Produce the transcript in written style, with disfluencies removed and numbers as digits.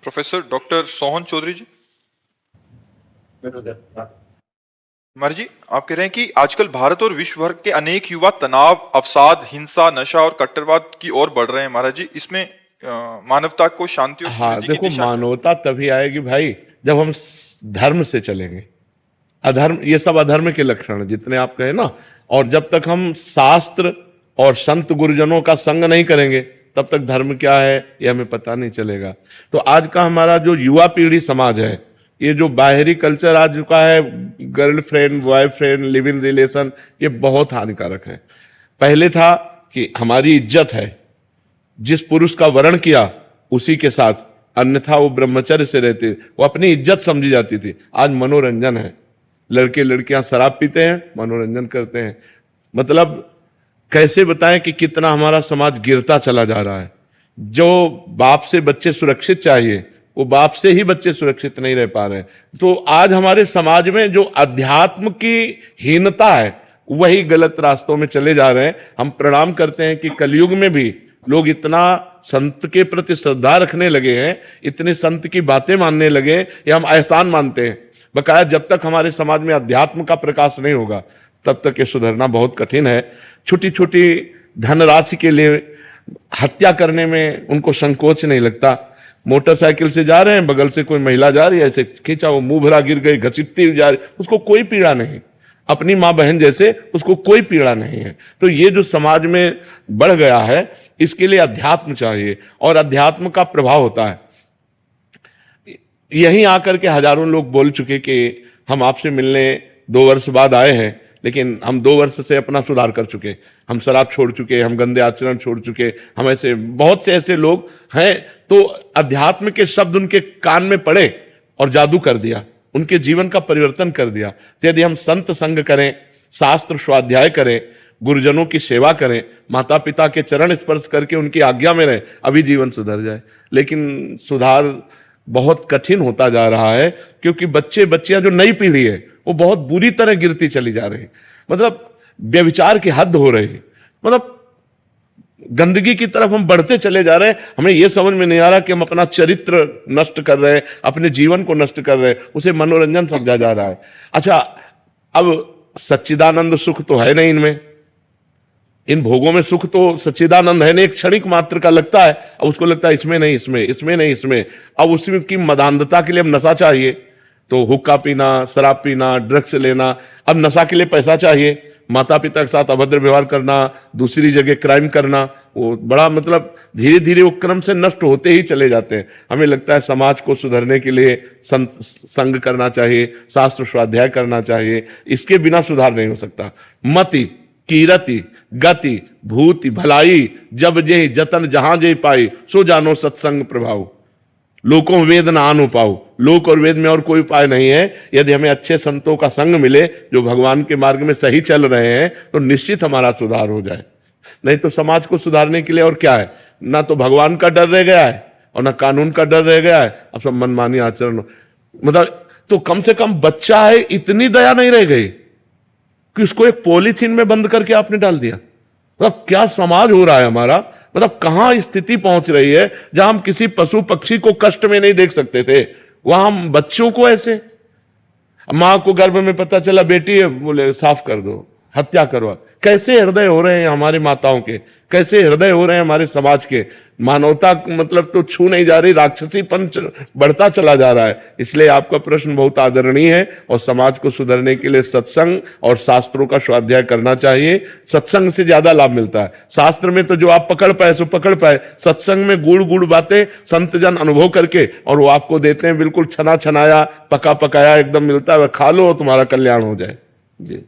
Professor doctor Sohan Chaudhary जी। महाराज जी, आप कह रहे हैं कि आजकल भारत और विश्व भर के अनेक युवा तनाव, अवसाद, हिंसा, नशा और कट्टरवाद की ओर बढ़ रहे हैं। महाराज जी, इसमें मानवता को शांति और हाँ, समृद्धि की देखो, दिशा में मानवता तभी आएगी भाई जब हम धर्म से चलेंगे। अधर्म, ये सब अधर्म के लक्षण जितने आप कहे ना, और जब तक हम शास्त्र और संत गुरुजनों का संग नहीं करेंगे तब तक धर्म क्या है ये हमें पता नहीं चलेगा। तो आज का हमारा जो युवा पीढ़ी समाज है, ये जो बाहरी कल्चर आ चुका है, girlfriend boyfriend live in relation, ये बहुत हानिकारक है। पहले था कि हमारी इज्जत है, जिस पुरुष का वर्ण किया उसी के साथ, अन्यथा वो ब्रह्मचर्य से रहते, वो अपनी इज्जत समझी जाती थी। आज मनोरंजन है, लड़के लड़कियां शराब पीते हैं, मनोरंजन करते हैं। मतलब कैसे बताएं कि कितना हमारा समाज गिरता चला जा रहा है। जो बाप से बच्चे सुरक्षित चाहिए, वो बाप से ही बच्चे सुरक्षित नहीं रह पा रहे। तो आज हमारे समाज में जो अध्यात्म की हीनता है, वही गलत रास्तों में चले जा रहे हैं। हम प्रणाम करते हैं कि कलयुग में भी लोग इतना संत के प्रति श्रद्धा रखने लगे हैं, इतने संत की बातें मानने लगे हैं, ये हम एहसान मानते हैं। बकाया जब तक हमारे समाज में अध्यात्म का प्रकाश नहीं होगा तब तक ये सुधरना बहुत कठिन है। छोटी छोटी धनराशि के लिए हत्या करने में उनको संकोच नहीं लगता। मोटरसाइकिल से जा रहे हैं, बगल से कोई महिला जा रही है, ऐसे खींचा, वो मुंह भरा गिर गई, घसीटती जा रही, उसको कोई पीड़ा नहीं, अपनी माँ बहन जैसे उसको कोई पीड़ा नहीं है। तो ये जो समाज में बढ़ गया है, इसके लिए अध्यात्म चाहिए, और अध्यात्म का प्रभाव होता है। यहीं आकर के हजारों लोग बोल चुके कि हम आपसे मिलने 2 वर्ष बाद आए हैं, लेकिन हम 2 वर्ष से अपना सुधार कर चुके, हम शराब छोड़ चुके, हम गंदे आचरण छोड़ चुके, हम ऐसे बहुत से ऐसे लोग हैं। तो अध्यात्म के शब्द उनके कान में पड़े और जादू कर दिया, उनके जीवन का परिवर्तन कर दिया। तो यदि हम संत संग करें, शास्त्र स्वाध्याय करें, गुरुजनों की सेवा करें, माता पिता के चरण स्पर्श करके उनकी आज्ञा में रहें, अभी जीवन सुधर जाए। लेकिन सुधार बहुत कठिन होता जा रहा है, क्योंकि बच्चे बच्चियां, जो नई पीढ़ी है, वो बहुत बुरी तरह गिरती चली जा रही है। मतलब व्यभिचार की हद हो रही है, मतलब गंदगी की तरफ हम बढ़ते चले जा रहे हैं। हमें यह समझ में नहीं आ रहा कि हम अपना चरित्र नष्ट कर रहे हैं, अपने जीवन को नष्ट कर रहे हैं, उसे मनोरंजन समझा जा रहा है। अच्छा, अब सच्चिदानंद सुख तो है नहीं इनमें, इन भोगों में सुख तो सच्चिदानंद है नहीं, एक क्षणिक मात्र का लगता है। अब उसको लगता है इसमें नहीं, इसमें, इसमें नहीं, इसमें। अब उसमें की मदान्धता के लिए अब नशा चाहिए, तो हुक्का पीना, शराब पीना, ड्रग्स लेना। अब नशा के लिए पैसा चाहिए, माता पिता के साथ अभद्र व्यवहार करना, दूसरी जगह क्राइम करना, वो बड़ा मतलब धीरे धीरे वो क्रम से नष्ट होते ही चले जाते हैं। हमें लगता है समाज को सुधरने के लिए संत संग करना चाहिए, शास्त्र स्वाध्याय करना चाहिए, इसके बिना सुधार नहीं हो सकता। मति कीरति गति भूति भलाई, जब जे जतन जहां जे पाई, सो जानो सत्संग प्रभाव, लोकों वेद न आनो पाओ। लोक और वेद में और कोई उपाय नहीं है। यदि हमें अच्छे संतों का संग मिले जो भगवान के मार्ग में सही चल रहे हैं, तो निश्चित हमारा सुधार हो जाए। नहीं तो समाज को सुधारने के लिए और क्या है, ना तो भगवान का डर रह गया है और ना कानून का डर रह गया है, अब सब मनमानी आचरण। मतलब तो कम से कम बच्चा है, इतनी दया नहीं रह गई कि उसको एक पॉलीथीन में बंद करके आपने डाल दिया। मतलब क्या समाज हो रहा है हमारा, मतलब कहां स्थिति पहुंच रही है। जहां हम किसी पशु पक्षी को कष्ट में नहीं देख सकते थे, वहां हम बच्चों को ऐसे। मां को गर्भ में पता चला बेटी है, बोले साफ कर दो, हत्या करवा। कैसे हृदय हो रहे हैं हमारी माताओं के, कैसे हृदय हो रहे हैं हमारे समाज के। मानवता मतलब तो छू नहीं जा रही, राक्षसीपन बढ़ता चला जा रहा है। इसलिए आपका प्रश्न बहुत आदरणीय है, और समाज को सुधरने के लिए सत्संग और शास्त्रों का स्वाध्याय करना चाहिए। सत्संग से ज्यादा लाभ मिलता है। शास्त्र में तो जो आप पकड़ पाए सो पकड़ पाए, सत्संग में गुड़ गुड़ बातें संत जन अनुभव करके, और वो आपको देते हैं बिल्कुल छना छनाया, पका पकाया एकदम मिलता है, खा लो तुम्हारा कल्याण हो जाए। जी।